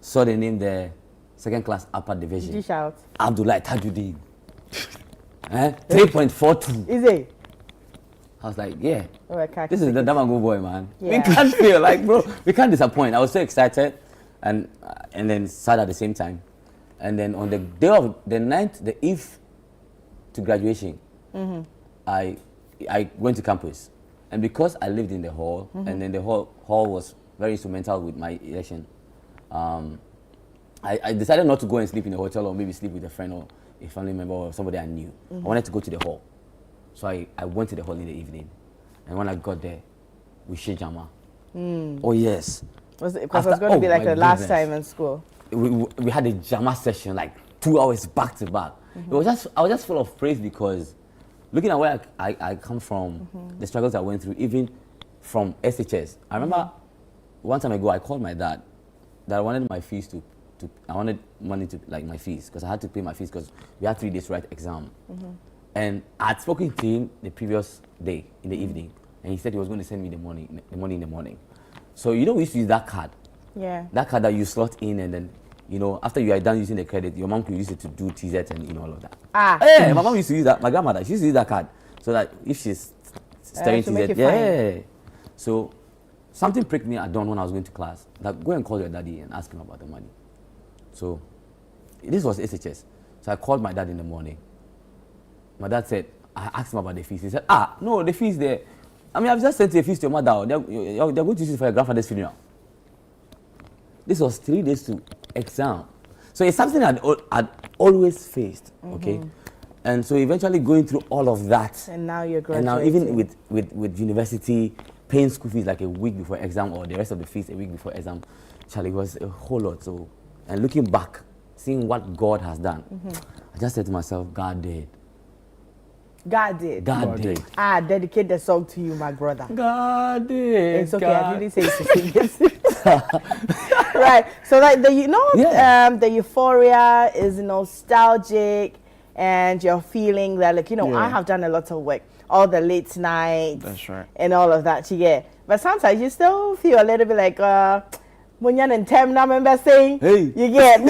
saw the name there, second class upper division. Did you shout? Abdullah Tajuddin. 3.42. Is it? I was like, yeah. Oh, I can't This is the Damango boy, man. Yeah. We can't fail, like, bro. We can't disappoint. I was so excited, and then sad at the same time. And then on the day of the 9th, the eve to graduation, I went to campus, and because I lived in the hall, and then the hall was very instrumental with my election. I decided not to go and sleep in a hotel or maybe sleep with a friend or a family member or somebody I knew. I wanted to go to the hall. So I went to the hall in the evening. And when I got there, we shared Jama. Oh, yes. Was it because it was going to be like my the last goodness. time in school? We had a Jama session, like 2 hours back to back. I was just full of praise because looking at where I come from, the struggles I went through, even from SHS. I remember one time ago, I called my dad that I wanted my fees I wanted money to, like, my fees, because I had to pay my fees because we had 3 days to write exam. And I had spoken to him the previous day in the evening, and he said he was going to send me the money in the morning. So, we used to use that card. Yeah. That card that you slot in, and then, after you are done using the credit, your mom could use it to do TZ and all of that. Ah. Yeah, my mom used to use that. My grandmother, she used to use that card so that if she's staring to make TZ, it fine. yeah. So something pricked me at dawn when I was going to class. Like, go and call your daddy and ask him about the money. So this was SHS. So I called my dad in the morning. My dad said, I asked him about the fees. He said, no, the fees there. I mean, I've just sent the fees to your mother. They're going to use it for your grandfather's funeral. This was 3 days to exam. So it's something I'd always faced, okay? And so eventually going through all of that. And now you're And graduating. now even with university, paying school fees like a week before exam or the rest of the fees a week before exam, Charlie, was a whole lot. So, and looking back, seeing what God has done, I just said to myself, God did. God did. God did. I dedicate the song to you, my brother. God did. It's okay. God. I didn't say it. Right. So like the Yeah. the euphoria is nostalgic, and you're feeling that like I Yeah. have done a lot of work, all the late nights. That's right. And all of that. Yeah. But sometimes you still feel a little bit like when you're in term now, remember saying Hey. you get.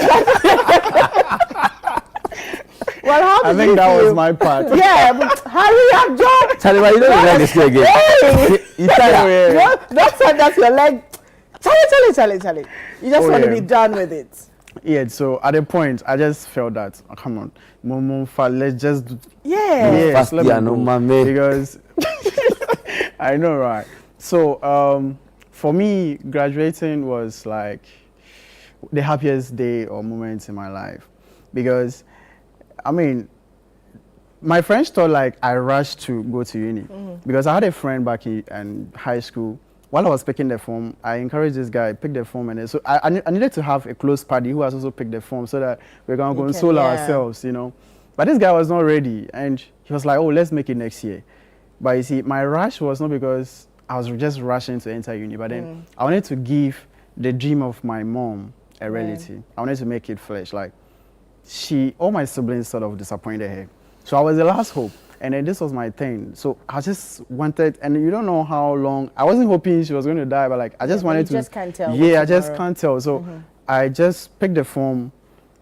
Well, how did I think you that feel? was my part. Yeah, but hurry up, John. Charlie, but you don't like this again. Hey! You tired? That's your leg. Charlie. You just Oh, want to yeah. be done with it. Yeah, so at a point, I just felt that, come on, let's just do. Yeah. Yes, let me Fastia, no go. mame. Because I know, right? So for me, graduating was like the happiest day or moment in my life, because I mean, my friends thought like I rushed to go to uni because I had a friend back in high school. While I was picking the form, I encouraged this guy pick the form, and then, so I needed to have a close party who has also picked the form so that we're gonna console ourselves, But this guy was not ready, and he was like, "Oh, let's make it next year." But you see, my rush was not because I was just rushing to enter uni, but then I wanted to give the dream of my mom a reality. I wanted to make it flesh. Like all my siblings sort of disappointed her, so I was the last hope. And then this was my thing. So I just wanted, and you don't know how long, I wasn't hoping she was going to die, but like, I just but wanted you to. just can't tell Yeah, I what's just tomorrow. can't tell. So I just picked the form.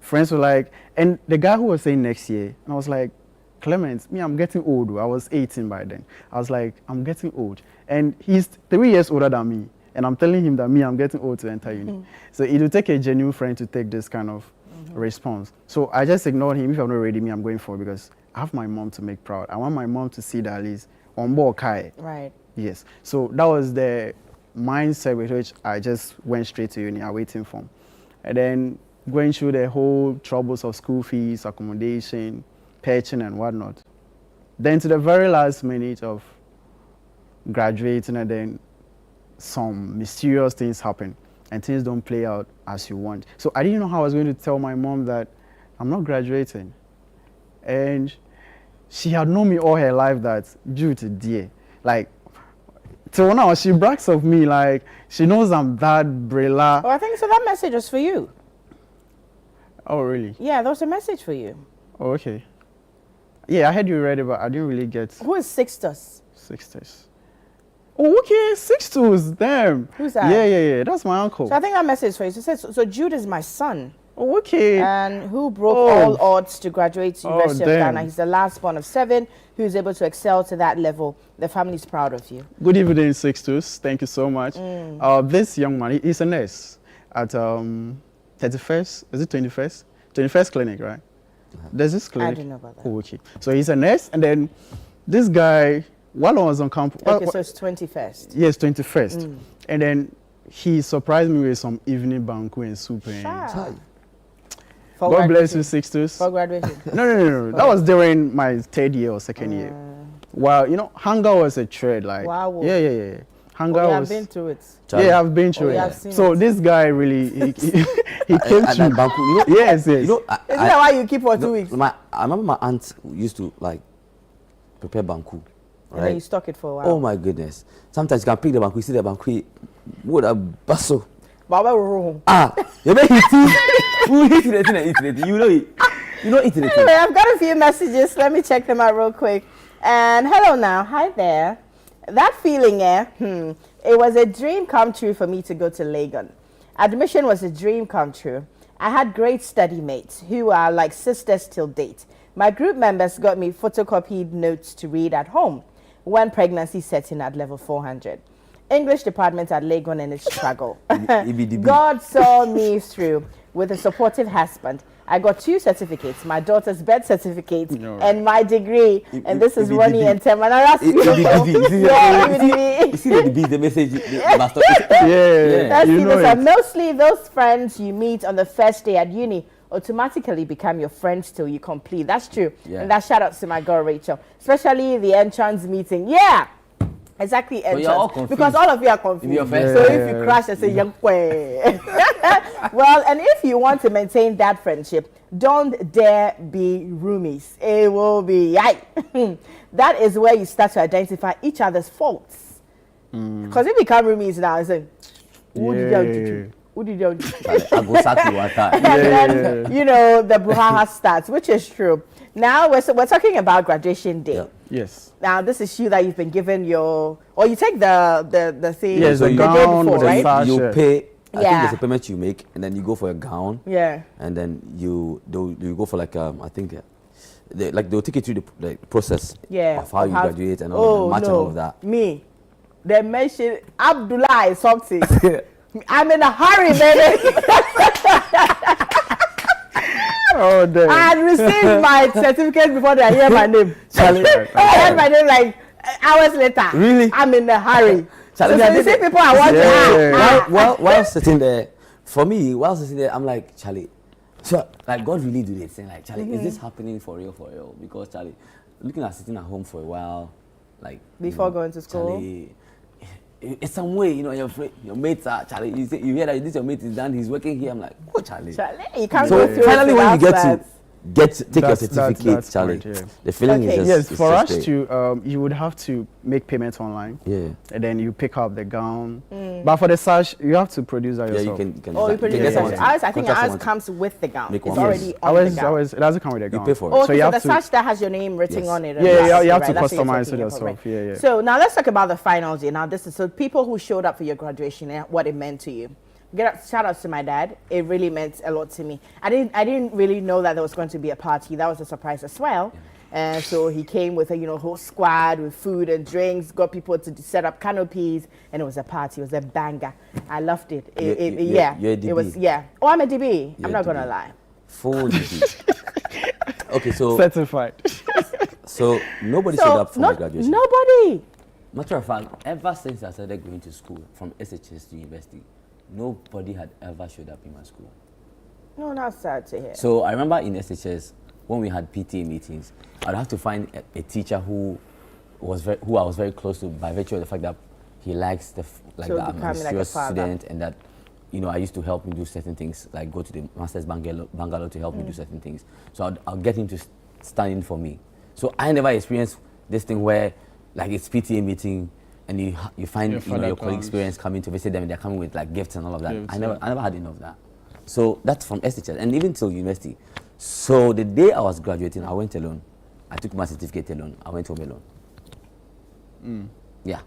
Friends were like, and the guy who was saying next year, and I was like, Clement, me, I'm getting old. I was 18 by then. I was like, I'm getting old. And he's 3 years older than me. And I'm telling him that me, I'm getting old to enter uni. So it will take a genuine friend to take this kind of response. So I just ignored him. If I'm not ready, me, I'm going for it because I have my mom to make proud. I want my mom to see that at least on board Kai. Right. Yes. So that was the mindset with which I just went straight to uni, awaiting form. And then going through the whole troubles of school fees, accommodation, patching and whatnot. Then to the very last minute of graduating, and then some mysterious things happen and things don't play out as you want. So I didn't know how I was going to tell my mom that I'm not graduating. And she had known me all her life that due to dear. Like, till now, she brags of me like she knows I'm that brilla. Oh, I think so. That message was for you. Oh, really? Yeah, there was a message for you. Oh, okay. Yeah, I heard you read it, but I didn't really get Who is Sixtus? Sixtus. Oh, okay, Sixtus, damn. Who's that? Yeah, that's my uncle. So I think that message is for you. So it says, so Jude is my son, Oh, okay. and who broke Oh. all odds to graduate to Oh, University of damn. Ghana. He's the last born of 7 who is able to excel to that level. The family's proud of you. Good evening, Sixtus. Thank you so much. This young man, he's a nurse at 31st, is it 21st? 21st clinic, right? There's this clinic. don't know about that. Oh, okay. So he's a nurse, and then this guy, while I was on campus, Okay, so it's 21st. yes, 21st, and then he surprised me with some evening banquet and soup. And Sure. For God bless graduation. you, Sixtus. For graduation. No. That was during my 3rd year or 2nd year. Well, hunger was a trade. Like, Wow. yeah. Hunger Oh, yeah, I've was. been through it. Charlie. Yeah, I've been through yeah, it. I've seen So it. this guy really, he came At through. Banku, Yes. You know, Isn't that why you keep for 2 weeks? I remember my aunt used to like prepare banku, And then you right? stock it for a while. Oh my goodness! Sometimes you can pick the banku, you see the banku, what a bustle. Baba Room. You make it eat. Who eat it and eat it? You know it. You don't eat it. Anyway, I've got a few messages. Let me check them out real quick. And hello now. Hi there. That feeling, it was a dream come true for me to go to Legon. Admission was a dream come true. I had great study mates who are like sisters till date. My group members got me photocopied notes to read at home when pregnancy set in at level 400. English department at Legon and its struggle. EBDB. God saw me through with a supportive husband. I got 2 certificates, my daughter's birth certificate No. and my degree. And this is It- Ronnie it- and Tema. Now that's it- beautiful. Yeah, You see the message, the master. Yeah. Let's You see know this. And it. mostly those friends you meet on the first day at uni automatically become your friends till you complete. That's true. Yeah. And that shout out to my girl Rachel, especially the entrance meeting. Yeah. Exactly, But you're all entrance. confused. Because all of you are confused. If you're first So time. if you crash and say young boy. Well, and if you want to maintain that friendship, don't dare be roomies. It will be yike. That is where you start to identify each other's faults. Because if you become roomies now, it's like, who did you do? Who did you do? I go sack you one time. And then, you know, the brouhaha starts, which is true. Now we're talking about graduation day. Yeah. Yes. Now this is you that you've been given your, or you take the thing Yes, the the day gown before, with the right? sash. You pay. I think Yeah. there's a payment you make, and then you go for a gown, Yeah. and then you go for like I think they'll take you through the process Yeah. of how you graduate and all Oh, the match no. and all of that. Me, they mentioned Abdullah is something. I'm in a hurry, baby. Oh, damn. I had received my certificate before they hear my name. Charlie, I heard my name like hours later. Really? I'm in a hurry. Charlie, So I you did see it. people I want Yeah. while sitting there, for me, while sitting there, I'm like, Charlie, so like God really do this thing. Like, Charlie, is this happening for real? Because Charlie, looking at sitting at home for a while, like Before going to school? Charlie, it's some way, your mates are Charlie. You hear that this your mate is done. He's working here. I'm like, oh Charlie. Charlie, you can't So go through finally, it when you without get that. to take your That's certificate, Charlie, point, yeah. the feeling Okay. is just Yes, it's for just us great. to, you would have to make payments online. Yeah. And then you pick up the gown. But for the sash, you have to produce that Yeah, yourself. you can. Oh, you design- produce get it. someone to- Ours, I think contract ours someone to- comes with the gown. Make It's one. already Yes. on the gown. It doesn't come with the gown. pay for it. Oh, So okay, you so have the to- sash that has your name written Yes. on it. Yeah, Right, you have right, to that's what you're customize talking it about, yourself. right. Yeah, yeah. So now let's talk about the final day. Now this is so people who showed up for your graduation and what it meant to you. Shout out to my dad. It really meant a lot to me. I didn't really know that there was going to be a party. That was a surprise as well. And so he came with a whole squad with food and drinks, got people to set up canopies, and it was a party. It was a banger. I loved it. You're a It was DB. Oh, I'm a DB. You're I'm a not gonna DB. lie. Full DB. Okay, so Certified. nobody showed up for my graduation. Nobody. Matter of fact, ever since I started going to school from SHS to university, nobody had ever showed up in my school. No, that's sad to hear. So I remember in SHS when we had PTA meetings, I'd have to find a teacher who I was very close to by virtue of the fact that he likes So that I'm a becoming like a serious father. student, and that I used to help him do certain things, like go to the master's Bangalore to help me do certain things. So I'll get him to stand in for me. So I never experienced this thing where like it's PTA meeting and you find Your father your colleagues' comes. parents coming to visit them and they're coming with like gifts and all of that. Gifts, I never had enough of that. So that's from SHS and even till university. So the day I was graduating, I went alone. I took my certificate alone. I went home alone. Yeah.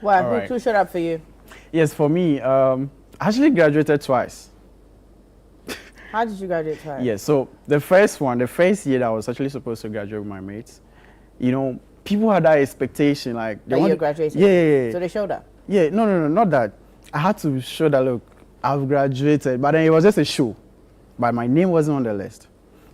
Well, All right. who showed up for you? Yes, for me, I actually graduated twice. How did you graduate twice? Yes, so the first year that I was actually supposed to graduate with my mates, people had that expectation, like That you graduated? Yeah. So they showed up? Yeah, no, not that. I had to show that, look, I've graduated, but then it was just a show. But my name wasn't on the list.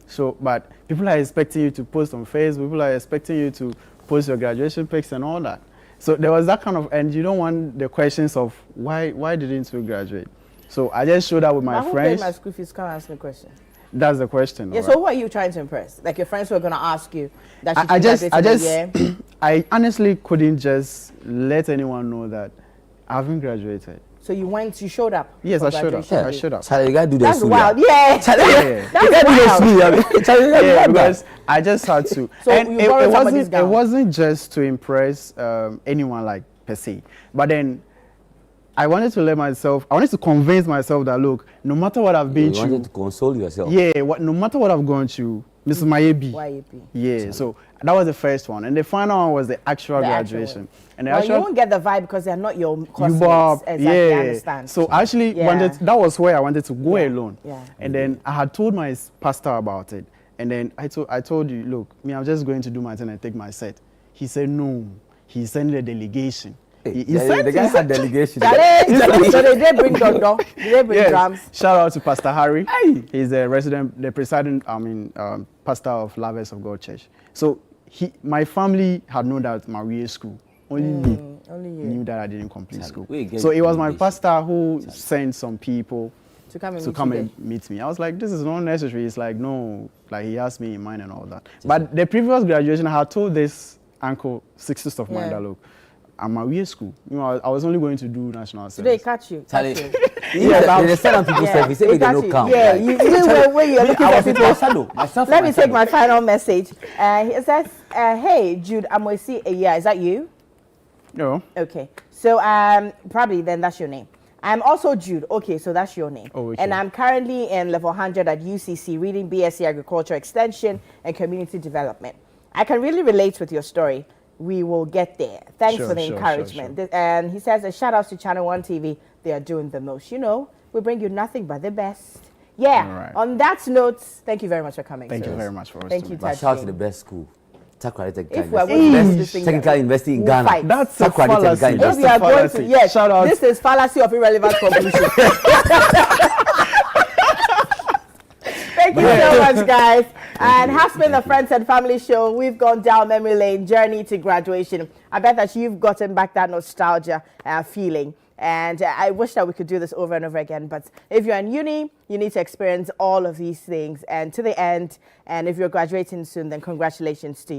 So, but people are expecting you to post on Facebook, people are expecting you to post your graduation pics and all that. So there was that kind of, and you don't want the questions of why didn't you graduate? So I just showed up with my But who friends. paid my school fees? Come ask me a question. That's the question. Yeah, alright? so who are you trying to impress? Like your friends who are going to ask you that you I just, year? I honestly couldn't just let anyone know that I haven't graduated. So you showed up? Yes, for I showed up. graduation I day. showed up. Charlie, you gotta do the That's suya. wild. Yeah. Yeah. That's wild. Charlie, you gotta Yeah, do that. because I just had to. So and you it borrowed somebody's wasn't. It gown? wasn't just to impress anyone like per se, but then I wanted to let myself. I wanted to convince myself that look, no matter what I've been You wanted to through, console yourself. yeah, no matter what I've gone through, Mrs. Mayebi. YAP. Yeah, so that was the first one, and the final one was the actual The actual graduation. one. And the Well, actual you won't get the vibe because they're not your you classmates. Bob, Exactly, yeah. I understand. So I actually Yeah. wanted. That was where I wanted to go Yeah, alone. yeah. And then I had told my pastor about it, and then I told you, look, I'm just going to do my thing and take my set. He said no. He sent a delegation. He said the guy had delegation. Charlie, so they did bring Dondo. Did they bring drums? Shout out to Pastor Harry. He's the presiding, pastor of Lovers of God Church. So my family had known that Maria school. Only me knew that I didn't complete school. So it was my pastor who sent some people To come and to meet come you and meet me. I was like, this is not necessary. It's like, no, like he has me in mind and all that. But the previous graduation, I had told this uncle, 60th of mine, that look, I'm at Maria school. You know, I was only going to do national service. They catch you. Charlie, Catch you. they send on people's service. They They don't catch you. come. Yeah, Like, when you're looking I for was with people. my shadow. Myself. Let me take my final message. He says, hey, Jude Amoisi, yeah, is that you? No. Okay. So probably then that's your name. I'm also Jude. Okay, so that's your name. Oh, okay. And I'm currently in level 100 at UCC reading BSc Agriculture Extension and Community Development. I can really relate with your story. We will get there. Thanks Sure, for the sure, encouragement. And he says, a shout out to Channel 1 TV. They are doing the most. You know, we bring you nothing but the best. Yeah. All right. On that note, thank you very much for coming. Thank you sir. very much for Thank hosting you, me. But shout out to Tachi. the best school. Takrady Technical If we are University. going to do Best this technical university in we'll Ghana. fight. That's a Takrady Technical fallacy. If University. we are going to, fallacy. yes, Shout out. this is fallacy of irrelevant conclusion. Thank you so much, guys. And has been the Friends and Family Show. We've gone down memory lane, journey to graduation. I bet that you've gotten back that nostalgia feeling. And I wish that we could do this over and over again. But if you're in uni, you need to experience all of these things and to the end. And if you're graduating soon, then congratulations to you.